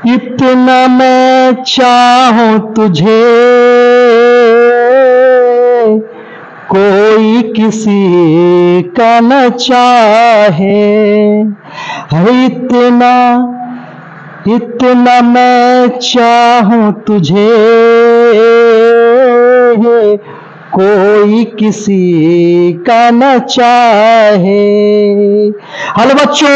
इतना मैं चाहूं तुझे कोई किसी का न चाहे। इतना इतना मैं चाहूं तुझे कोई किसी का न चाहे। हेलो बच्चों,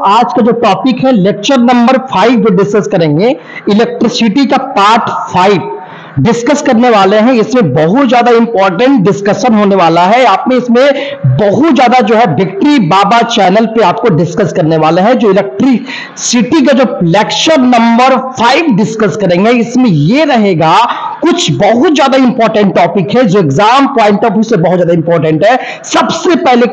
आज का जो टॉपिक है लेक्चर नंबर 5 जो डिस्कस करेंगे, इलेक्ट्रिसिटी का पार्ट 5 डिस्कस करने वाले हैं। इसमें बहुत ज्यादा इंपॉर्टेंट डिस्कशन होने वाला है। आपने इसमें बहुत ज्यादा जो है विक्ट्री बाबा चैनल पे आपको डिस्कस करने वाले हैं। जो इलेक्ट्रिसिटी का जो लेक्चर नंबर 5 डिस्कस करेंगे, इसमें ये रहेगा कुछ बहुत ज्यादा इंपॉर्टेंट टॉपिक है जो एग्जाम पॉइंट ऑफ व्यू से बहुत ज्यादा इंपॉर्टेंट है। सबसे पहले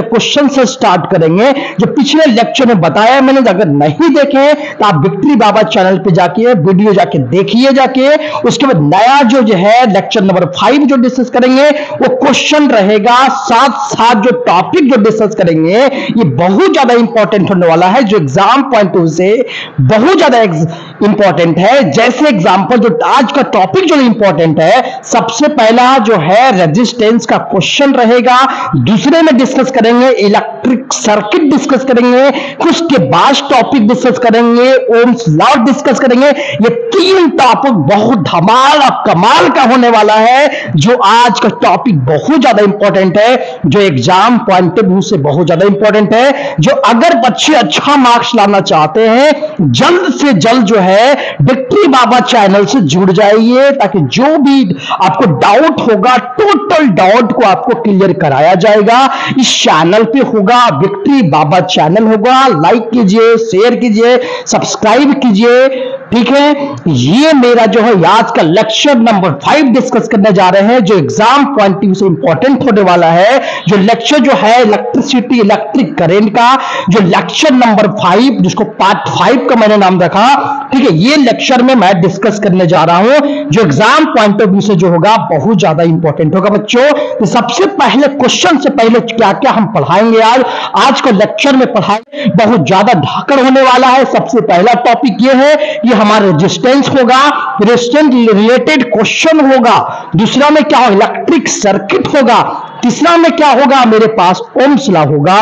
क्वेश्चन से स्टार्ट करेंगे। जो पिछले लेक्चर में बताया मैंने, अगर नहीं देखे तो आप विक्ट्री बाबा चैनल पे जाके वीडियो जाके देखिए जाके। उसके बाद नया जो है लेक्चर नंबर 5 जो डिस्कस करेंगे वो क्वेश्चन रहेगा, साथ साथ जो टॉपिक जो डिस्कस करेंगे ये बहुत ज्यादा इंपॉर्टेंट होने वाला है, जो एग्जाम पॉइंट ऑफ व्यू से बहुत ज्यादा इंपॉर्टेंट है। जैसे एग्जांपल जो आज का टॉपिक जो इंपॉर्टेंट है, सबसे पहला जो है रेजिस्टेंस का क्वेश्चन रहेगा। दूसरे में डिस्कस करेंगे इलेक्ट्रिक सर्किट डिस्कस करेंगे। उसके बाद टॉपिक डिस्कस करेंगे ओम्स लॉ डिस्कस करेंगे। ये तीन टॉपिक बहुत धमाल और कमाल का होने वाला है। जो आज का टॉपिक बहुत ज्यादा इंपॉर्टेंट है, जो एग्जाम पॉइंट ऑफ व्यू से बहुत ज्यादा इंपॉर्टेंट है। जो अगर बच्चे अच्छा मार्क्स लाना चाहते हैं, जल्द से जल्द जो है विक्ट्री बाबा चैनल से जुड़ जाइए, ताकि जो भी आपको डाउट होगा टोटल डाउट को आपको क्लियर कराया जाएगा। इस चैनल पे होगा, विक्ट्री बाबा चैनल होगा। लाइक कीजिए, शेयर कीजिए, सब्सक्राइब कीजिए, ठीक है। ये मेरा जो है आज का लेक्चर नंबर 5 डिस्कस करने जा रहे हैं, जो एग्जाम पॉइंट ऑफ व्यू से इंपॉर्टेंट होने वाला है। जो लेक्चर जो है इलेक्ट्रिसिटी इलेक्ट्रिक करंट का, जो लेक्चर नंबर 5 जिसको पार्ट 5 का मैंने नाम रखा, ठीक है। ये लेक्चर में मैं डिस्कस करने जा रहा हूं, जो एग्जाम पॉइंट ऑफ व्यू से जो होगा बहुत ज्यादा इंपॉर्टेंट होगा बच्चों। तो सबसे पहले क्वेश्चन से पहले क्या क्या हम पढ़ाएंगे आज का लेक्चर में पढ़ाएंगे, बहुत ज्यादा ढाकर होने वाला है। सबसे पहला टॉपिक ये है कि हमारा रेजिस्टेंस होगा, रेजिस्टेंस रिलेटेड क्वेश्चन होगा। दूसरा में क्या होगा, इलेक्ट्रिक सर्किट होगा। तीसरा में क्या होगा, मेरे पास ओम्स लॉ होगा।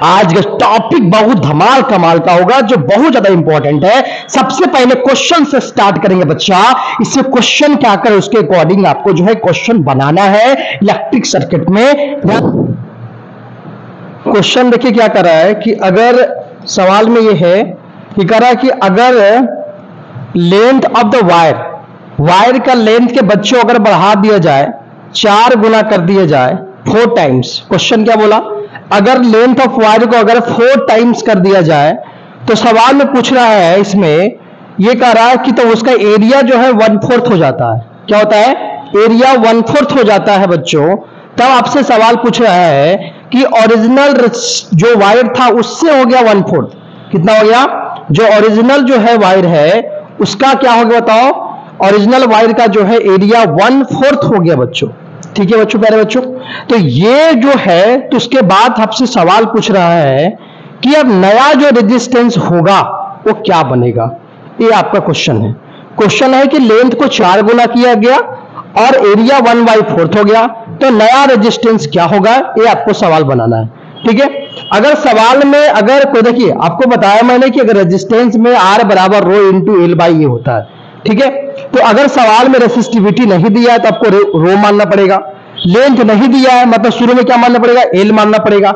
आज का टॉपिक बहुत धमाल कमाल का होगा, जो बहुत ज्यादा इंपॉर्टेंट है। सबसे पहले क्वेश्चन से स्टार्ट करेंगे बच्चा। इससे क्वेश्चन क्या कर, उसके अकॉर्डिंग आपको जो है क्वेश्चन बनाना है इलेक्ट्रिक सर्किट में। क्वेश्चन देखिए क्या कर रहा है कि अगर सवाल में ये है कि कह रहा है कि अगर लेंथ ऑफ द वायर का लेंथ के बच्चों अगर बढ़ा दिया जाए, 4 गुना कर दिया जाए 4 टाइम्स। क्वेश्चन क्या बोला, अगर लेंथ ऑफ वायर को अगर 4 टाइम्स कर दिया जाए, तो सवाल में पूछ रहा है, इसमें यह कह रहा है कि तो उसका एरिया जो है 1/4 हो जाता है। क्या होता है, एरिया 1/4 हो जाता है बच्चों। तब आपसे सवाल पूछ रहा है कि ओरिजिनल जो वायर था उससे हो गया 1/4, कितना हो गया, जो ओरिजिनल जो है वायर है उसका क्या हो गया बताओ, ओरिजिनल वायर का जो है एरिया 1/4 हो गया बच्चों। ठीक है बच्चों, प्यारे बच्चों। तो ये जो है, तो उसके बाद आपसे सवाल पूछ रहा है कि अब नया जो रेजिस्टेंस होगा वो क्या बनेगा। ये आपका क्वेश्चन है। क्वेश्चन है कि लेंथ को 4 गुना किया गया और एरिया 1/4 हो गया, तो नया रेजिस्टेंस क्या होगा, ये आपको सवाल बनाना है। ठीक है। अगर सवाल में अगर कोई, देखिए आपको बताया मैंने कि अगर रेजिस्टेंस में R बराबर रो इंटू एल बाई ये होता है, ठीक है। तो अगर सवाल में रेसिस्टिविटी नहीं दिया है तो आपको रो मानना पड़ेगा। लेंथ नहीं दिया है मतलब शुरू में क्या मानना पड़ेगा, एल मानना पड़ेगा।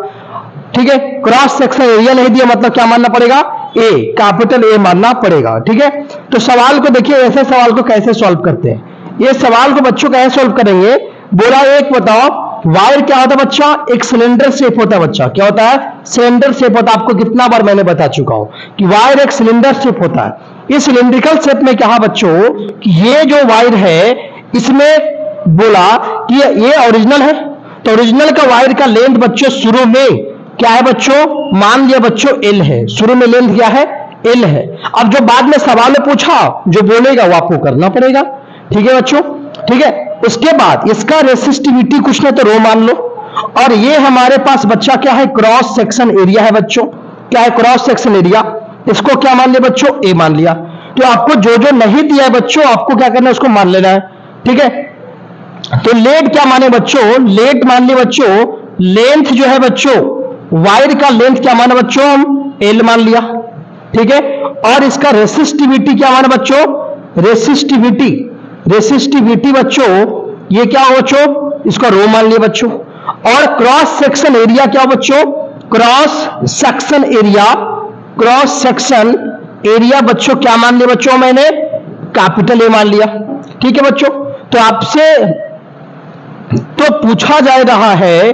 ठीक है। क्रॉस सेक्शन एरिया नहीं दिया मतलब क्या मानना पड़ेगा, ए, कैपिटल ए मानना पड़ेगा। ठीक है। तो सवाल को देखिए, ऐसे सवाल को कैसे सॉल्व करते हैं। ये सवाल को बच्चों कैसे सॉल्व करेंगे, बोला एक बताओ, वायर क्या होता है बच्चा, एक सिलेंडर शेप होता है बच्चा। क्या होता है, सिलेंडर शेप होता है। आपको कितना बार मैंने बता चुका हूं कि वायर एक सिलेंडर शेप होता है। इस सिलेंड्रिकल शेप में क्या है बच्चों कि ये जो वायर है इसमें बोला कि ये ओरिजिनल है, तो ओरिजिनल का वायर का लेंथ बच्चों शुरू में क्या है बच्चों, मान लिया बच्चों एल है। शुरू में लेंथ क्या है, एल है। अब जो बाद में सवाल में पूछा जो बोलेगा वो आपको करना पड़ेगा। ठीक है बच्चों, ठीक है। उसके बाद इसका रेसिस्टिविटी कुछ ना तो रो मान लो, और ये हमारे पास बच्चा क्या है, क्रॉस सेक्शन एरिया है बच्चों। क्या है, क्रॉस सेक्शन एरिया। इसको क्या मान लिया बच्चों, ए मान लिया। तो आपको जो जो नहीं दिया है बच्चों, आपको क्या करना है, उसको मान लेना है। ठीक है, तो लेट क्या माने बच्चों, लेट मान लिया बच्चों, लेंथ जो है बच्चों, वायर का लेंथ क्या माना बच्चों, हम एल मान लिया। ठीक है, और इसका रेसिस्टिविटी क्या माना बच्चों, रेसिस्टिविटी, रेसिस्टिविटी बच्चों ये क्या हो बच्चों, इसका रो मान लिया बच्चों। और क्रॉस सेक्शन एरिया क्या हो बच्चों, cross section area, cross section area बच्चों क्या मान लिया बच्चों, मैंने कैपिटल ए मान लिया। ठीक है बच्चों, तो आपसे तो पूछा जा रहा है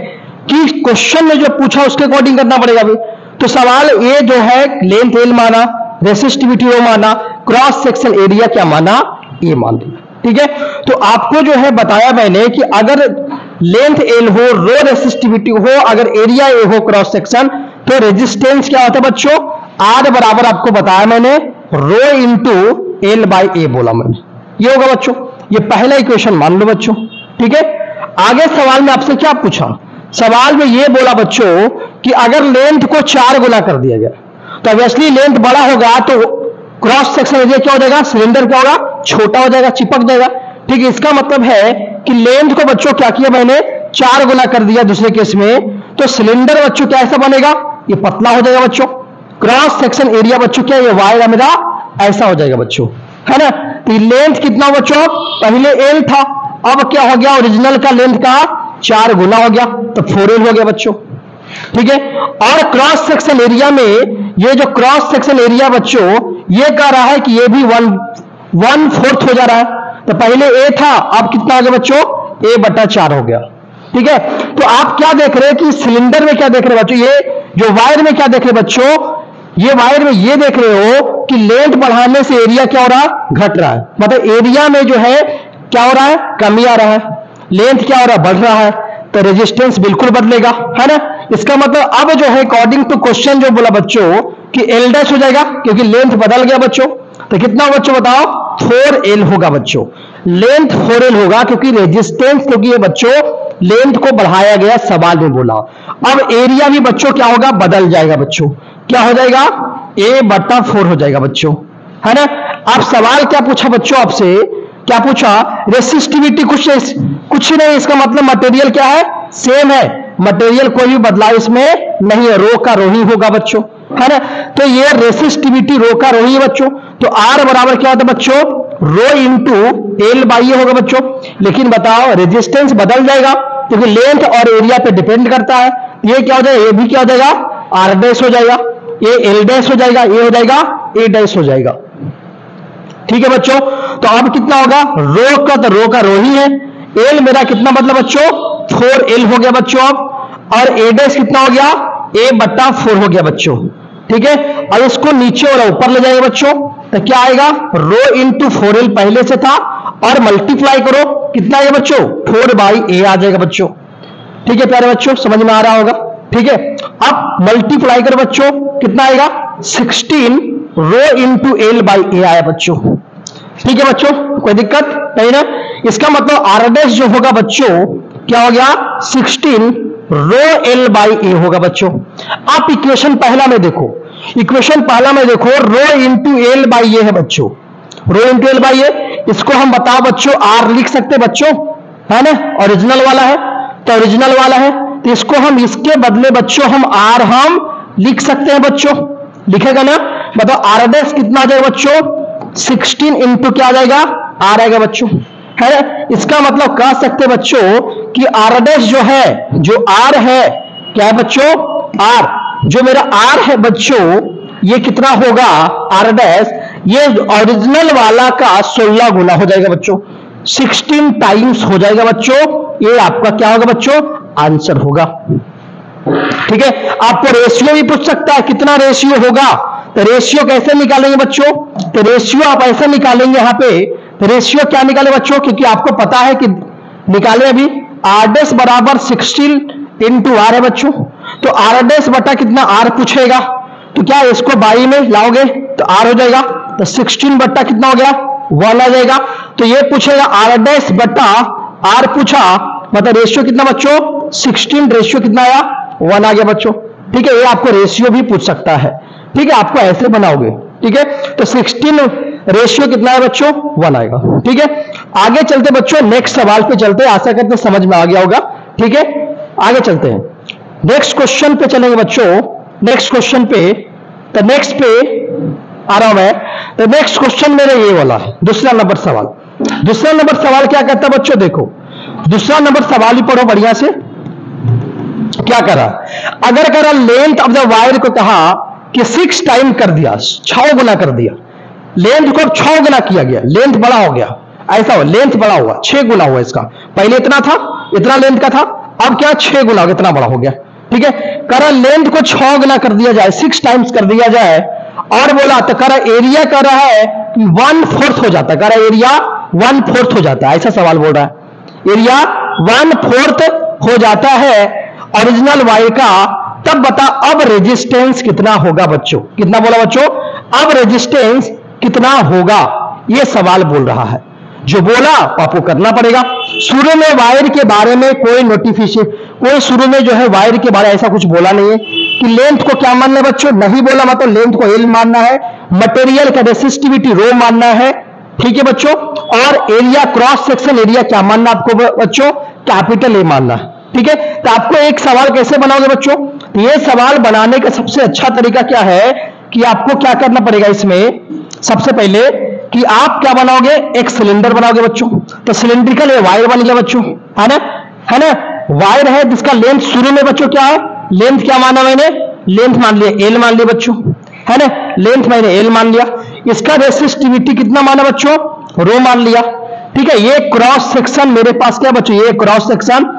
कि क्वेश्चन में जो पूछा उसके अकॉर्डिंग करना पड़ेगा अभी। तो सवाल ए जो है लेंथ एल माना, रेसिस्टिविटी ओ माना, क्रॉस सेक्शन एरिया क्या माना, ए मान लिया। ठीक है, तो आपको जो है बताया मैंने कि अगर लेंथ एल हो, रो रेसिस्टिविटी हो, अगर एरिया ए हो क्रॉस सेक्शन, तो रेजिस्टेंस क्या होता है बच्चों, आर बराबर आपको बताया मैंने रो इंटू एल बाई ए बोला मैंने, ये होगा बच्चों। ये पहला इक्वेशन मान लो बच्चों। ठीक है, आगे सवाल में आपसे क्या पूछा, सवाल में ये बोला बच्चों कि अगर लेंथ को 4 गुना कर दिया गया तो ऑब्वियसली लेंथ बड़ा होगा तो क्रॉस सेक्शन एरिया क्या हो जाएगा, सिलेंडर क्या होगा, छोटा हो जाएगा, चिपक जाएगा। ठीक है, इसका मतलब है कि लेंथ को बच्चों क्या किया मैंने, 4 गुना कर दिया दूसरे केस में, तो सिलेंडर बच्चों कैसा बनेगा, ये पतला हो जाएगा बच्चों। क्रॉस सेक्शन एरिया बच्चों क्या, ये वायर मेरा ऐसा हो जाएगा बच्चों, है ना। तो लेंथ कितना हो बच्चों, पहले एल था, अब क्या हो गया, ओरिजिनल का लेंथ का 4 गुना हो गया, तो 4L हो गया बच्चों। ठीक है, और क्रॉस सेक्शन एरिया में ये जो क्रॉस सेक्शन एरिया बच्चों ये कह रहा है कि ये भी 1/4 हो जा रहा है। तो पहले ए था, अब कितना हो गया बच्चों, A/4 हो गया। ठीक है, तो आप क्या देख रहे हैं कि सिलेंडर में क्या देख रहे हैं बच्चों, ये जो वायर में क्या देख रहे हैं बच्चों, ये वायर में ये देख रहे हो कि लेंथ बढ़ाने से एरिया क्या हो रहा है, घट रहा है। मतलब एरिया में जो है क्या हो रहा है, कमी आ रहा है, लेंथ क्या हो रहा है, बढ़ रहा है, तो रेजिस्टेंस बिल्कुल बदलेगा, है ना। इसका मतलब अब जो है अकॉर्डिंग टू क्वेश्चन जो बोला बच्चों कि एल डैश हो जाएगा क्योंकि लेंथ बदल गया बच्चों। तो कितना बच्चों बताओ, 4L होगा बच्चों, लेंथ 4L होगा क्योंकि रेजिस्टेंस, क्योंकि ये बच्चों लेंथ को बढ़ाया गया सवाल में बोला। अब एरिया भी बच्चों क्या होगा, बदल जाएगा बच्चों, क्या हो जाएगा, A/4 हो जाएगा बच्चों, है ना। अब सवाल क्या पूछा बच्चों आपसे, क्या पूछा, रेसिस्टिविटी कुछ नहीं, इसका मतलब मटेरियल क्या है, सेम है, मटेरियल कोई भी बदलाव इसमें नहीं है, रो का रो ही होगा बच्चों, है ना। तो ये रेसिस्टिविटी रो का रो ही है बच्चों। तो आर बराबर क्या होता है बच्चों, रो इंटू एल बाई ए होगा बच्चों। लेकिन बताओ रेजिस्टेंस बदल जाएगा क्योंकि लेंथ और एरिया पे डिपेंड करता है। ये क्या हो जाएगा, ये भी क्या हो जाएगा, आर डैश हो जाएगा, ये एल डैश हो जाएगा, ये हो जाएगा ए डैश हो जाएगा। ठीक है बच्चों, तो अब कितना होगा, रो का तो रो का रो ही है, एल मेरा कितना मतलब बच्चों 4L हो गया बच्चों अब, और ए डैश कितना हो गया, A/4 हो गया बच्चों। ठीक है, अब इसको नीचे और ऊपर ले जाएंगे बच्चों, तो क्या आएगा, रो इंटू 4L पहले से था और मल्टीप्लाई करो, कितना आएगा बच्चों, 4/A आ जाएगा बच्चों। ठीक है प्यारे बच्चों, समझ में आ रहा होगा। ठीक है, अब मल्टीप्लाई करो बच्चों, कितना आएगा 16 रो इंटू एल बाई ए आया बच्चों। ठीक है बच्चों, कोई दिक्कत नहीं ना। इसका मतलब आर डैश जो होगा बच्चों क्या हो गया, 16 रो एल बाई ए होगा बच्चों। आप इक्वेशन पहला में देखो, इक्वेशन पहला में देखो, रो इंटू एल बाई ए है बच्चों, रो इंटू एल बाई ए। इसको हम बताओ बच्चों आर लिख सकते बच्चों, है ना, ओरिजिनल वाला है तो ओरिजिनल वाला है, तो इसको हम इसके बदले बच्चों हम आर हम लिख सकते हैं बच्चों, लिखेगा ना। बताओ आर डैश कितना आ जाएगा बच्चों, 16 इंटू क्या आ जाएगा, आर आएगा बच्चों, है ना। इसका मतलब कह सकते बच्चों कि आर डैश जो है, जो आर है क्या है बच्चों, आर जो मेरा आर है बच्चों ये कितना होगा, आर डैश ये ओरिजिनल वाला का 16 गुना हो जाएगा बच्चों, 16 टाइम्स हो जाएगा बच्चों। ये आपका क्या होगा बच्चों, आंसर होगा। ठीक है, आपको रेशियो भी पूछ सकता है, कितना रेशियो होगा, तो रेशियो कैसे निकालेंगे बच्चों, तो रेशियो आप ऐसे निकालेंगे, यहां पे रेशियो क्या निकाले बच्चों, क्योंकि आपको पता है कि निकाले अभी आर डैश बराबर 16 इंटू आर है बच्चों, तो आर डैश बटा कितना आर पूछेगा, तो क्या इसको बाई में लाओगे तो आर हो जाएगा, तो 16 बट्टा कितना हो गया 1 आ जाएगा। तो ये पूछेगा आर डैश बट्टा आर पूछा, मतलब रेशियो कितना बच्चों 16, रेशियो कितना आया 1 आ गया बच्चों। ठीक है, ये आपको रेशियो भी पूछ सकता है। ठीक है, आपको ऐसे बनाओगे, ठीक है। तो 16 रेशियो कितना है बच्चों, 1 आएगा, ठीक है। आगे चलते बच्चों, नेक्स्ट सवाल पे चलते हैं, आशा करते समझ में आ गया होगा, ठीक है। आगे चलते हैं, नेक्स्ट क्वेश्चन पे चलेंगे बच्चों। नेक्स्ट क्वेश्चन पे, तो नेक्स्ट पे आ रहा हूं मैं। तो नेक्स्ट क्वेश्चन मेरा ये वाला है, दूसरा नंबर सवाल। दूसरा नंबर सवाल क्या कहता है बच्चों, देखो दूसरा नंबर सवाल ही पढ़ो बढ़िया से। क्या करा, अगर करा लेंथ ऑफ द वायर को कहा कि 6 टाइम कर दिया, 6 गुना कर दिया, लेंथ को 6 गुना किया गया, लेंथ बड़ा हो गया, ऐसा हो लेंथ बड़ा हुआ, 6 गुना हुआ इसका, पहले इतना था, इतना लेंथ का था, अब क्या 6 गुना इतना बड़ा हो गया, ठीक है। करा लेंथ को 6 गुना कर दिया जाए, 6 टाइम्स कर दिया जाए, और बोला तो करा एरिया कर रहा है कि 1/4 हो जाता है, करा एरिया 1/4 हो जाता है, ऐसा सवाल बोल रहा है, एरिया 1/4 हो जाता है ओरिजिनल वायर का। तब बता अब रेजिस्टेंस कितना होगा बच्चों, कितना बोला बच्चों, अब रेजिस्टेंस कितना होगा, यह सवाल बोल रहा है। जो बोला आपको करना पड़ेगा। शुरू में वायर के बारे में कोई नोटिफिकेशन, कोई शुरू में जो है वायर के बारे में ऐसा कुछ बोला नहीं है कि लेंथ को क्या मानना है बच्चों, नहीं बोला, मतलब लेंथ को एल मानना है, मटेरियल का रेसिस्टिविटी रो मानना है, ठीक है बच्चों। और एरिया क्रॉस सेक्शन एरिया क्या मानना आपको बच्चों, कैपिटल ए मानना है, ठीक है। तो आपको एक सवाल कैसे बनाओगे बच्चों, ये सवाल बनाने का सबसे अच्छा तरीका क्या है कि आपको क्या करना पड़ेगा इसमें, सबसे पहले कि आप क्या बनाओगे, एक सिलेंडर बनाओगे बच्चों। तो सिलेंड्रिकल वायर बन गया बच्चों, है ना, है ना, वायर है जिसका लेंथ शुरू में बच्चों क्या है, लेंथ क्या माना मैंने, लेंथ मान लिया एल मान लिया बच्चों, है ना, लेंथ मैंने एल मान लिया। इसका रेसिस्टिविटी कितना माना बच्चों, रो मान लिया, ठीक है। ये क्रॉस सेक्शन मेरे पास क्या बच्चों, ये क्रॉस सेक्शन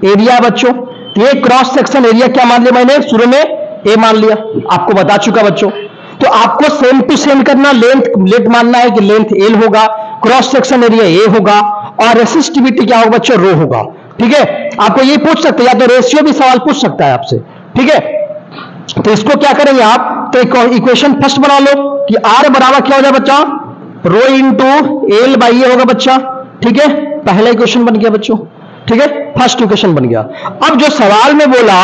एरिया बच्चों, ये क्रॉस सेक्शन एरिया क्या मान लिया मैंने, शुरू में ए मान लिया, आपको बता चुका बच्चों। तो आपको सेम टू सेम करना, लेंथ मानना है कि लेंथ एल होगा, क्रॉस सेक्शन एरिया ए होगा, और रेसिस्टिविटी क्या होगा बच्चों, रो होगा, ठीक है। आपको ये पूछ सकते हैं, या तो रेशियो भी सवाल पूछ सकता है आपसे, ठीक है। तो इसको क्या करेंगे आप, तो इक्वेशन फर्स्ट बना लो कि आर बराबर क्या हो जाए बच्चा, रो इंटू एल बाई ए होगा बच्चा, ठीक है। पहला इक्वेशन बन गया बच्चों, ठीक है, फर्स्ट इक्वेशन बन गया। अब जो सवाल में बोला,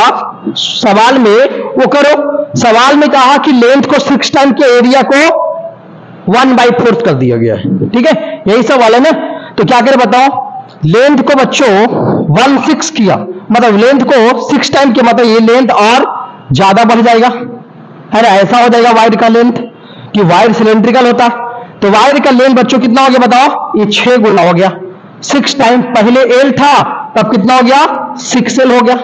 सवाल में वो करो, सवाल में कहा कि लेंथ को 6 टाइम के एरिया को 1/4 कर दिया गया है, ठीक है, यही सवाल है ना। तो क्या करें बताओ, लेंथ को बच्चों 1/6 किया, मतलब लेंथ को 6 टाइम के, मतलब ये लेंथ और ज्यादा बढ़ जाएगा, है ना, ऐसा हो जाएगा वायर का लेंथ, कि वायर सिलेंड्रिकल होता, तो वायर का लेंथ बच्चों कितना हो गया बताओ, ये 6 गुना हो गया, 6 टाइम, पहले एल था तब कितना हो गया, 6L हो गया,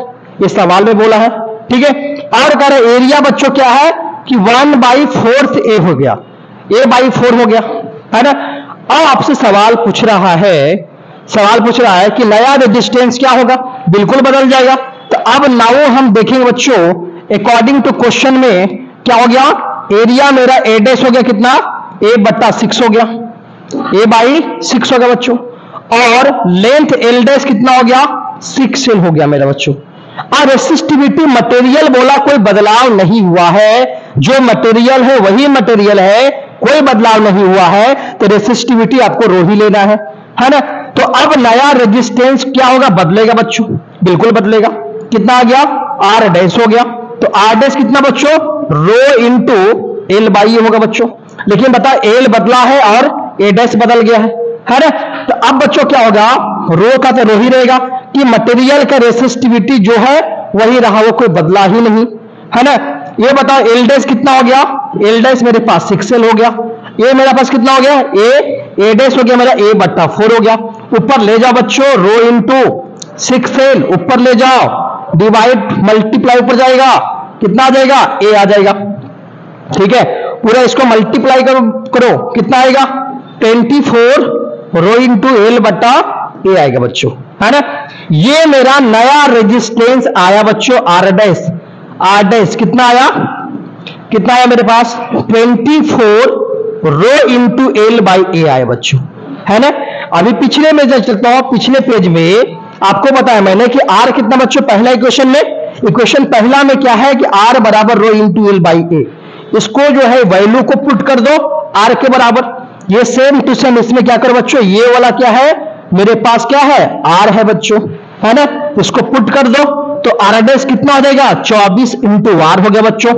ये सवाल में बोला है, ठीक है। और कह रहे एरिया बच्चों क्या है कि 1/4 ए हो गया, A/4 हो गया, है ना। अब आपसे सवाल पूछ रहा है, सवाल पूछ रहा है कि नया रेजिस्टेंस क्या होगा, बिल्कुल बदल जाएगा। तो अब नाउ हम देखेंगे बच्चों, अकॉर्डिंग टू क्वेश्चन में क्या हो गया, एरिया मेरा A डैश हो गया कितना, A/6 हो गया, A/6 हो गया बच्चों, और लेंथ L डैश कितना हो गया, 6L हो गया मेरा बच्चों। और रेसिस्टिविटी मटेरियल बोला कोई बदलाव नहीं हुआ है, जो मटेरियल है वही मटेरियल है, कोई बदलाव नहीं हुआ है, तो रेसिस्टिविटी आपको रो ही लेना है ना। तो अब नया रेजिस्टेंस क्या होगा, बदलेगा बच्चों, बिल्कुल बदलेगा, कितना आ गया, R डैश हो गया। तो R डैश कितना बच्चों, रो इंटू एल बाई ए होगा बच्चों, लेकिन बता एल बदला है और ए डैश बदल गया है ना। तो अब बच्चों क्या होगा, रो का तो रो ही रहेगा, कि मटेरियल का रेसिस्टिविटी जो है वही रहा, वो कोई बदला ही नहीं, है ना। ये बताओ एल डैश कितना हो गया, एल डैश मेरे पास 6L हो गया, ये मेरे पास कितना हो गया, ए डैश हो गया मेरा A/4 हो गया। ऊपर ले जाओ बच्चों, रो इंटू 6L ऊपर ले जाओ, डिवाइड मल्टीप्लाई ऊपर जाएगा, कितना आ जाएगा, ए आ जाएगा, ठीक है। पूरा इसको मल्टीप्लाई करो कितना आएगा, 24 रो इंटू L/A आएगा बच्चों, है ना। ये मेरा नया रेजिस्टेंस आया बच्चों, R डैश कितना आया मेरे पास, 24 रो इंटू L/A आया बच्चों, है ना। अभी पिछले में जब चलता हूं, पिछले पेज में आपको बताया मैंने कि R कितना बच्चों, पहला इक्वेशन में, इक्वेशन पहला में क्या है कि R बराबर रो इंटू L/A, इसको जो है वैल्यू को पुट कर दो R के बराबर। ये सेम टू सेम इसमें क्या करो बच्चों, ये वाला क्या है मेरे पास, क्या है, R है बच्चों, है ना। इसको पुट कर दो तो R डैश कितना हो जाएगा, 24 इंटू R हो गया बच्चों,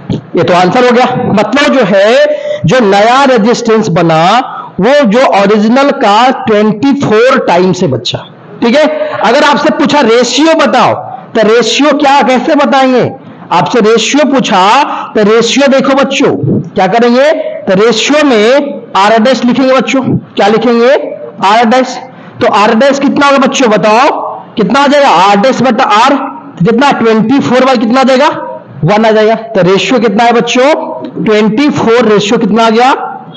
ये तो आंसर हो गया। मतलब जो है जो नया रेजिस्टेंस बना वो जो ओरिजिनल का 24 टाइम्स है बच्चा। ठीक है, अगर आपसे पूछा रेशियो बताओ तो रेशियो क्या कैसे बताएंगे? आपसे रेशियो पूछा तो रेशियो देखो बच्चों क्या करेंगे, तो रेशियो में आर डैश लिखेंगे बच्चों। क्या लिखेंगे? R dash. तो आर डैश कितना होगा बच्चों बताओ, कितना आ जाएगा? आर डैश बटा आर, कितना 24 बाई कितना आ जाएगा? 1 आ जाएगा। तो रेशियो कितना है बच्चों? 24 रेशियो कितना आ गया?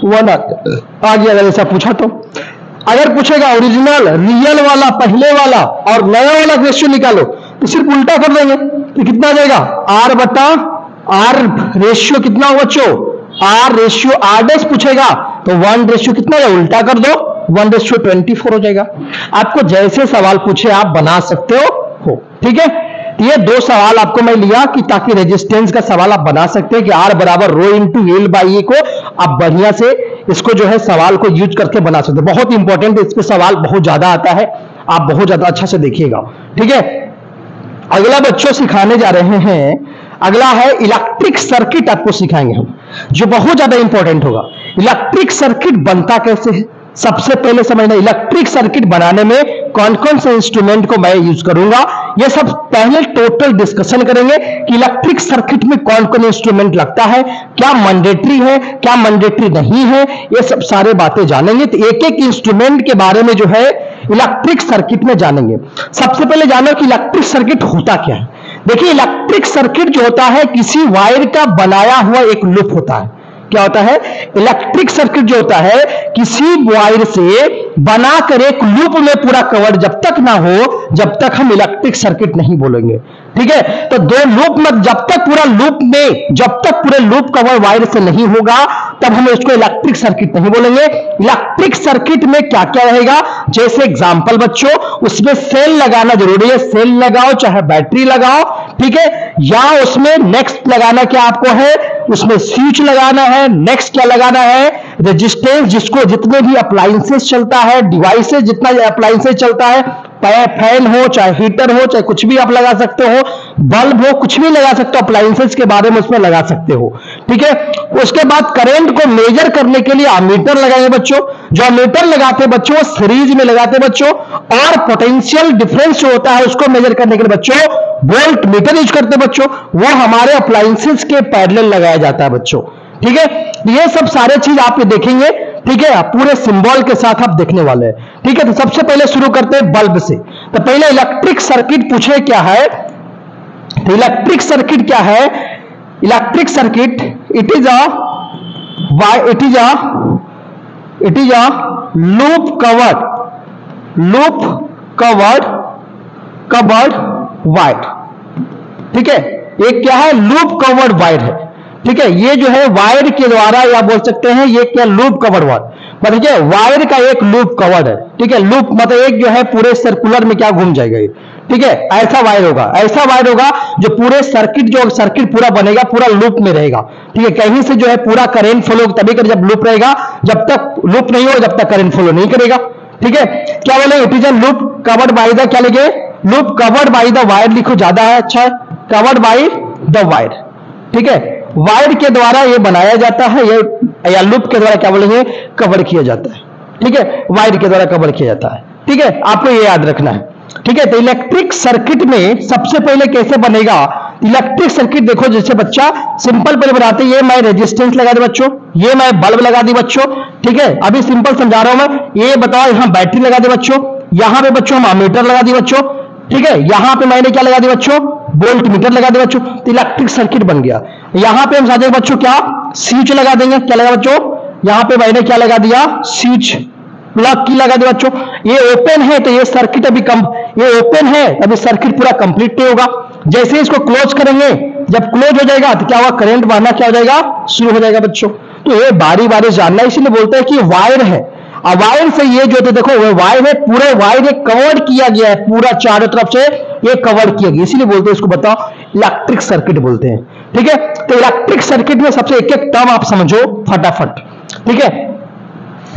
1 आ गया। अगर ऐसा पूछा तो अगर पूछेगा ओरिजिनल रियल वाला पहले वाला और नया वाला रेशियो निकालो तो सिर्फ उल्टा कर देंगे तो कितना आ जाएगा? आर बटा आर रेशियो कितना हो बच्चों? आर रेशियो आर डैश पूछेगा तो 1 रेशियो कितना है? उल्टा कर दो 1 रेशियो 24 हो जाएगा। आपको जैसे सवाल पूछे आप बना सकते हो। ठीक है, ये 2 सवाल आपको मैं लिया कि ताकि रेजिस्टेंस का सवाल आप बना सकते हैं कि आर बराबर रो इंटू एल बाई ए को आप बढ़िया से इसको जो है सवाल को यूज करके बना सकते हैं। बहुत इंपॉर्टेंट है, इस पे सवाल बहुत ज्यादा आता है, आप बहुत ज्यादा अच्छा से देखिएगा। ठीक है, अगला बच्चों सिखाने जा रहे हैं, अगला है इलेक्ट्रिक सर्किट आपको सिखाएंगे हम, जो बहुत ज्यादा इंपॉर्टेंट होगा। इलेक्ट्रिक सर्किट बनता कैसे है सबसे पहले समझना। इलेक्ट्रिक सर्किट बनाने में कौन कौन से इंस्ट्रूमेंट को मैं यूज करूंगा ये सब पहले टोटल डिस्कशन करेंगे कि इलेक्ट्रिक सर्किट में कौन कौन इंस्ट्रूमेंट लगता है, क्या मैंडेटरी है क्या मैंडेटरी नहीं है, ये सब सारे बातें जानेंगे। तो एक एक इंस्ट्रूमेंट के बारे में जो है इलेक्ट्रिक सर्किट में जानेंगे। सबसे पहले जानो कि इलेक्ट्रिक सर्किट होता क्या है। देखिए इलेक्ट्रिक सर्किट जो होता है किसी वायर का बनाया हुआ एक लूप होता है। क्या होता है? इलेक्ट्रिक सर्किट जो होता है किसी वायर से बनाकर एक लूप में पूरा कवर जब तक ना हो जब तक हम इलेक्ट्रिक सर्किट नहीं बोलेंगे। ठीक है, तो 2 लूप में जब तक पूरा लूप में जब तक पूरे लूप कवर वायर से नहीं होगा तब हम इसको इलेक्ट्रिक सर्किट नहीं बोलेंगे। इलेक्ट्रिक सर्किट में क्या क्या रहेगा, जैसे एग्जांपल बच्चों उसमें सेल लगाना जरूरी है, सेल लगाओ चाहे बैटरी लगाओ। ठीक है, या उसमें नेक्स्ट लगाना क्या आपको है, उसमें स्विच लगाना है, नेक्स्ट क्या लगाना है, रेजिस्टेंस जिसको जितने भी अप्लायंसेस चलता है डिवाइसेस जितना अप्लायंसेस चलता है, फैन हो चाहे हीटर हो चाहे कुछ भी आप लगा सकते हो, बल्ब हो कुछ भी लगा सकते हो, अप्लायंसेस के बारे में उसमें लगा सकते हो। ठीक है, उसके बाद करंट को मेजर करने के लिए अमीटर लगाएंगे बच्चों। जो अमीटर लगाते हैं बच्चों सीरीज में लगाते हैं बच्चों, और पोटेंशियल डिफरेंस जो होता है उसको मेजर करने के लिए बच्चों वोल्ट मीटर यूज करते हैं बच्चों, वो हमारे अप्लायंसेस के पैरेलल लगाया जाता है बच्चों। ठीक है, ये सब सारे चीज आप ये देखेंगे। ठीक है, पूरे सिंबल के साथ आप देखने वाले हैं। ठीक है, तो सबसे पहले शुरू करते हैं बल्ब से। तो पहले इलेक्ट्रिक सर्किट पूछे क्या है, तो इलेक्ट्रिक सर्किट क्या है? Electric circuit it is a loop covered wire. ठीक है, एक क्या है? लूप कवर्ड वायर है। ठीक है, ये जो है वायर के द्वारा या बोल सकते हैं ये क्या लूप कवर्ड वायर, मतलब क्या वायर का एक लूप कवर्ड है। ठीक है, लूप मतलब एक जो है पूरे सर्कुलर में क्या घूम जाएगा ये। ठीक है, ऐसा वायर होगा जो पूरे सर्किट पूरा बनेगा, पूरा लूप में रहेगा। ठीक है, कहीं से जो है पूरा करंट फ्लो तभी कर जब लूप रहेगा, जब तक लूप नहीं हो जब तक करंट फ्लो नहीं करेगा। ठीक है, क्या बोले? It is a loop covered by the, क्या लिखे? Loop covered by the wire लिखो, ज्यादा है अच्छा, कवर्ड बाय द वायर। ठीक है, वायर के द्वारा ये बनाया जाता है, ये या लूप के द्वारा क्या बोलेंगे कवर किया जाता है। ठीक है, वायर के द्वारा कवर किया जाता है। ठीक है, आपको ये याद रखना है। ठीक है, तो इलेक्ट्रिक सर्किट में सबसे पहले कैसे बनेगा इलेक्ट्रिक सर्किट? देखो जैसे बच्चा सिंपल पहले बनाते, ये मैं रेजिस्टेंस लगा दी बच्चों, ये मैं बल्ब लगा दी बच्चों। ठीक है, अभी सिंपल समझा रहा हूं मैं। ये बताओ यहां बैटरी लगा दी बच्चों, यहां पे बच्चों हम अमीटर लगा दी बच्चों। ठीक है, यहां पे मैंने क्या लगा दी बच्चों? वोल्ट मीटर लगा दे बच्चों, तो इलेक्ट्रिक सर्किट बन गया। यहां पे हम साझे बच्चों क्या स्विच लगा देंगे, क्या लगा बच्चों? यहां पे मैंने क्या लगा दिया? स्विच, प्लग की लगा दे बच्चों। ये ओपन है तो ये सर्किट अभी ये ओपन है, अभी सर्किट पूरा कंप्लीट नहीं होगा। जैसे इसको क्लोज करेंगे, जब क्लोज हो जाएगा तो क्या होगा? करंट बहना क्या हो जाएगा? शुरू हो जाएगा बच्चों। तो ये बारी बारी जानना, इसीलिए बोलते हैं कि वायर है। अब वायर से ये जो देखो वो वायर है, पूरे वायर कवर किया गया है, पूरा चारों तरफ से ये कवर किया गया, इसीलिए बोलते हैं इसको बताओ इलेक्ट्रिक सर्किट बोलते हैं। ठीक है, तो इलेक्ट्रिक सर्किट में सबसे एक एक टर्म आप समझो फटाफट। ठीक है,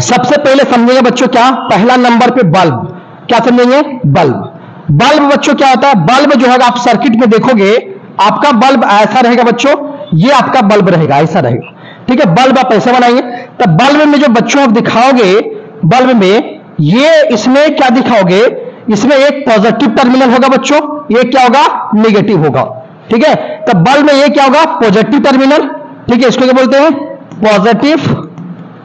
सबसे पहले समझेंगे बच्चों क्या? पहला नंबर पे बल्ब, क्या समझेंगे? बल्ब। बल्ब बच्चों क्या होता है? बल्ब जो है आप सर्किट में देखोगे आपका बल्ब ऐसा रहेगा बच्चों, ये आपका बल्ब रहेगा, ऐसा रहेगा। ठीक है, बल्ब आप ऐसे बनाएंगे। तब बल्ब में जो बच्चों आप दिखाओगे, बल्ब में ये इसमें क्या दिखाओगे, इसमें एक पॉजिटिव टर्मिनल होगा बच्चों, ये क्या होगा, नेगेटिव होगा। ठीक है, तब बल्ब में ये क्या होगा, पॉजिटिव टर्मिनल। ठीक है, इसको क्या बोलते हैं, पॉजिटिव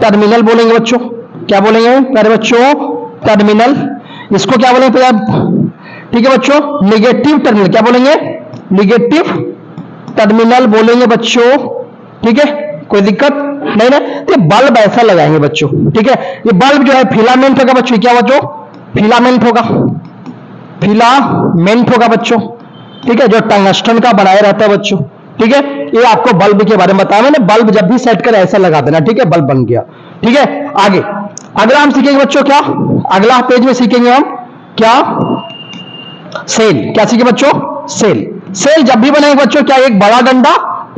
टर्मिनल बोलेंगे बच्चों। क्या बोलेंगे प्यारे बच्चों, टर्मिनल। इसको क्या बोलेंगे प्यारे, ठीक है बच्चों, नेगेटिव टर्मिनल। क्या बोलेंगे, नेगेटिव टर्मिनल बोलेंगे बच्चों। ठीक है, कोई दिक्कत नहीं ना। तो बल्ब ऐसा लगाएंगे बच्चों। ठीक है, ये बल्ब जो है फिलामेंट होगा बच्चों। क्या बच्चों, फिलामेंट होगा, फिलामेंट होगा बच्चों। ठीक है, जो टंगस्टन का बनाया रहता है बच्चों। ठीक है, ये आपको बल्ब के बारे में बताया मैंने। बल्ब जब भी सेट करें ऐसा लगा देना। ठीक है, बल्ब बन गया। ठीक है, आगे अगला हम सीखेंगे बच्चों, क्या अगला पेज में सीखेंगे हम, क्या सेल। क्या सीखे बच्चों, सेल। सेल जब भी बनाएंगे बच्चों, क्या एक बड़ा डंडा,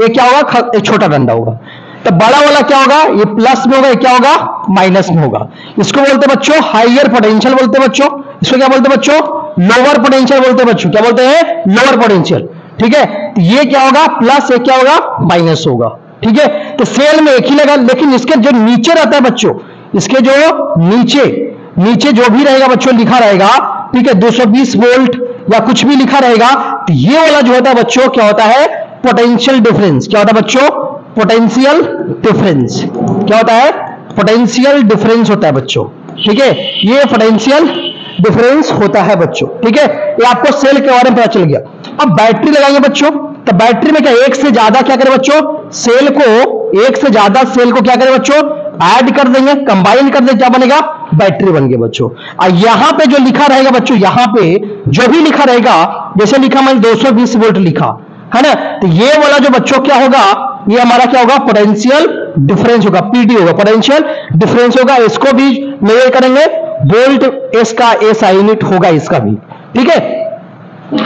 एक क्या होगा, एक छोटा डंडा होगा। तो बड़ा वाला क्या होगा, ये प्लस में होगा, ये क्या होगा, माइनस में होगा। इसको बोलते हैं बच्चों हाइयर पोटेंशियल बोलते हैं बच्चों। इसको क्या बोलते हैं बच्चों, लोअर पोटेंशियल बोलते हैं बच्चों। क्या बोलते हैं, लोअर पोटेंशियल। ठीक है, तो ये क्या होगा, प्लस, ये क्या होगा, माइनस होगा। ठीक है, तो सेल में एक ही लगा, लेकिन इसके जो नीचे रहता है बच्चों, इसके जो नीचे नीचे जो भी रहेगा बच्चों लिखा रहेगा, ठीक है, 220 वोल्ट या कुछ भी लिखा रहेगा, तो ये वाला जो होता है बच्चों क्या होता है, पोटेंशियल डिफरेंस। क्या होता है बच्चों, पोटेंशियल डिफरेंस। क्या होता है, पोटेंशियल डिफरेंस होता है बच्चों। ठीक है, ये पोटेंशियल डिफरेंस होता है बच्चों। ठीक है, ये आपको सेल के बारे में पता चल गया। अब बैटरी लगाएंगे बच्चों, तो बैटरी में क्या एक से ज्यादा क्या करें बच्चों, सेल को, एक से ज्यादा सेल को क्या करें बच्चों, ऐड कर देंगे, कंबाइन कर देंगे, क्या बनेगा, बैटरी बन गई बच्चों। और यहां पे जो लिखा रहेगा बच्चों, यहां पे जो भी लिखा रहेगा, जैसे लिखा मैंने 220 वोल्ट लिखा है ना, तो ये वाला जो बच्चों क्या होगा, ये हमारा क्या होगा, पोटेंशियल डिफरेंस होगा, पीडी होगा, पोटेंशियल डिफरेंस होगा। इसको भी मेजर करेंगे, वोल्ट एस का एसआई यूनिट होगा इसका भी। ठीक है,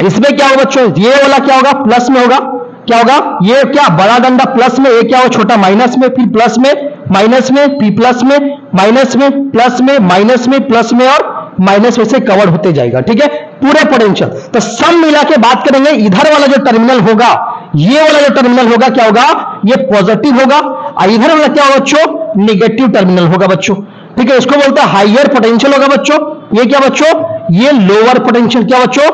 इसमें क्या होगा बच्चों, ये वाला क्या होगा, प्लस में होगा। क्या होगा, ये क्या बड़ा डंडा प्लस में, ये क्या होगा, छोटा माइनस में, फिर प्लस में, माइनस में, फिर प्लस में, माइनस में, प्लस में, माइनस में, प्लस में और माइनस में से कवर होते जाएगा। ठीक है, पूरे पोटेंशियल। तो सब मिला के बात करेंगे, इधर वाला जो टर्मिनल होगा, ये वाला जो टर्मिनल होगा क्या होगा, ये पॉजिटिव होगा, और इधर वाला क्या होगा बच्चों, निगेटिव टर्मिनल होगा बच्चों। ठीक है, इसको बोलते हैं हाइयर पोटेंशियल होगा बच्चों। ये क्या बच्चों, ये लोअर पोटेंशियल। क्या बच्चों,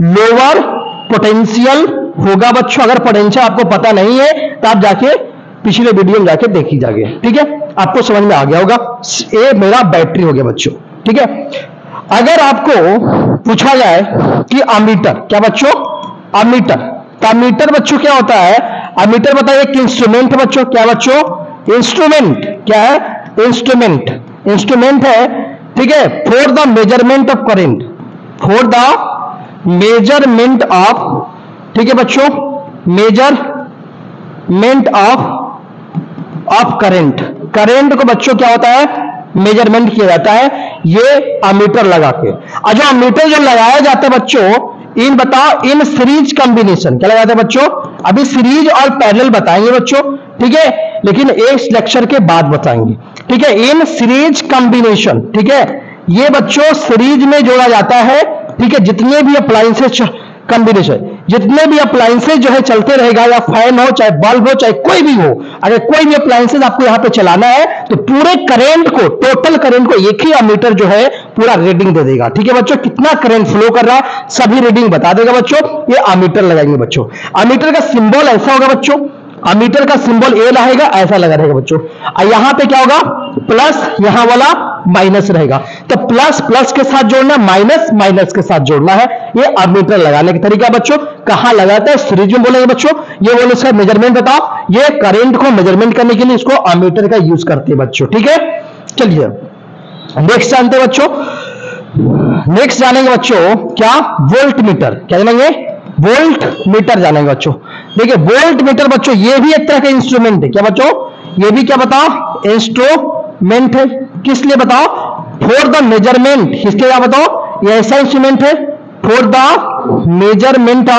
लोअर पोटेंशियल होगा बच्चों। अगर पोटेंशियल आपको पता नहीं है तो आप जाके पिछले वीडियो में जाके देखी जाएंगे। ठीक है, आपको समझ में आ गया होगा। ये मेरा बैटरी हो गया बच्चों। ठीक है, अगर आपको पूछा जाए कि अमीटर, क्या बच्चों, अमीटर, तो अमीटर बच्चों क्या होता है, अमीटर बताइए, एक इंस्ट्रूमेंट बच्चों। क्या बच्चों, इंस्ट्रूमेंट। क्या है, इंस्ट्रूमेंट, इंस्ट्रूमेंट है। ठीक है, for the measurement of current, for the measurement of, ठीक है बच्चों, मेजरमेंट ऑफ करंट। करंट को बच्चों क्या होता है, मेजरमेंट किया जाता है ये अमीटर लगा के। और जो अमीटर जो लगाया जाता है बच्चों, इन बताओ, इन सीरीज कॉम्बिनेशन। क्या लगाते हैं बच्चों, अभी सीरीज और पैरेलल बताएंगे बच्चों। ठीक है, लेकिन एक लेक्चर के बाद बताएंगे। ठीक है, इन सीरीज कॉम्बिनेशन। ठीक है, ये बच्चों सीरीज में जोड़ा जाता है। ठीक है, जितने भी अप्लायंसेस कॉम्बिनेशन, जितने भी अप्लायंसेस जो है चलते रहेगा, या फैन हो, चाहे बल्ब हो, चाहे कोई भी हो, अगर कोई भी अप्लायंसेस आपको यहां पे चलाना है तो पूरे करंट को, टोटल करंट को एक ही अमीटर जो है पूरा रीडिंग दे देगा। ठीक है बच्चों, कितना करंट फ्लो कर रहा है सभी रीडिंग बता देगा बच्चों। ये अमीटर लगाएंगे बच्चों। अमीटर का सिंबल ऐसा होगा बच्चों, अमीटर का सिंबल ए रहेगा, ऐसा लगा रहेगा बच्चों। और यहां पे क्या होगा, प्लस, यहां वाला माइनस रहेगा। तो प्लस प्लस के साथ जोड़ना, माइनस माइनस के साथ जोड़ना है। ये अमीटर लगाने का तरीका बच्चों। कहां लगाता है, सीरीज में बोलेंगे बच्चों। ये बोले इसका मेजरमेंट बताओ, ये करंट को मेजरमेंट करने के लिए इसको अमीटर का यूज करते हैं बच्चों। ठीक है, चलिए नेक्स्ट जानते हैं बच्चों। नेक्स्ट जानेंगे बच्चों क्या, वोल्ट मीटर। क्या जानेंगे, वोल्ट मीटर जानेंगे बच्चों। देखिए वोल्ट मीटर बच्चों, ये भी एक तरह का इंस्ट्रूमेंट है। क्या बच्चों, ये भी क्या बताओ, इंस्ट्रूमेंट है। किस लिए बताओ, फॉर द मेजरमेंट। इसके क्या बताओ, ये ऐसा इंस्ट्रूमेंट है for the measurement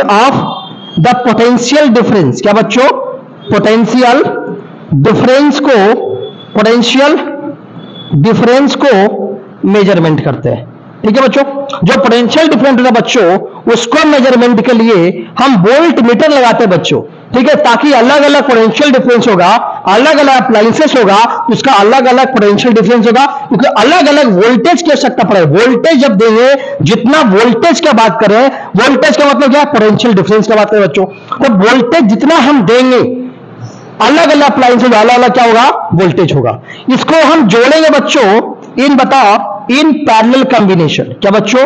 of the potential difference. क्या बच्चों, पोटेंशियल डिफरेंस को, पोटेंशियल डिफरेंस को मेजरमेंट करते हैं। ठीक है बच्चों, जो पोटेंशियल डिफरेंस होता है बच्चों, उसको मेजरमेंट के लिए हम वोल्ट मीटर लगाते हैं बच्चों, ठीक है, ताकि अलग अलग पोटेंशियल डिफरेंस होगा, अलग अलग अप्लायंसेस होगा, उसका अलग अलग पोटेंशियल डिफरेंस होगा, क्योंकि अलग अलग वोल्टेज की आवश्यकता पड़े। वोल्टेज जब देंगे, जितना वोल्टेज की बात करें, वोल्टेज का मतलब क्या है, पोटेंशियल डिफरेंस की बात करें बच्चों, तो वोल्टेज जितना हम देंगे, अलग अलग अप्लायंसेस अलग अलग क्या होगा, वोल्टेज होगा। इसको हम जोड़ेंगे बच्चों इन, बताओ, इन पैरेलल कॉम्बिनेशन। क्या बच्चों,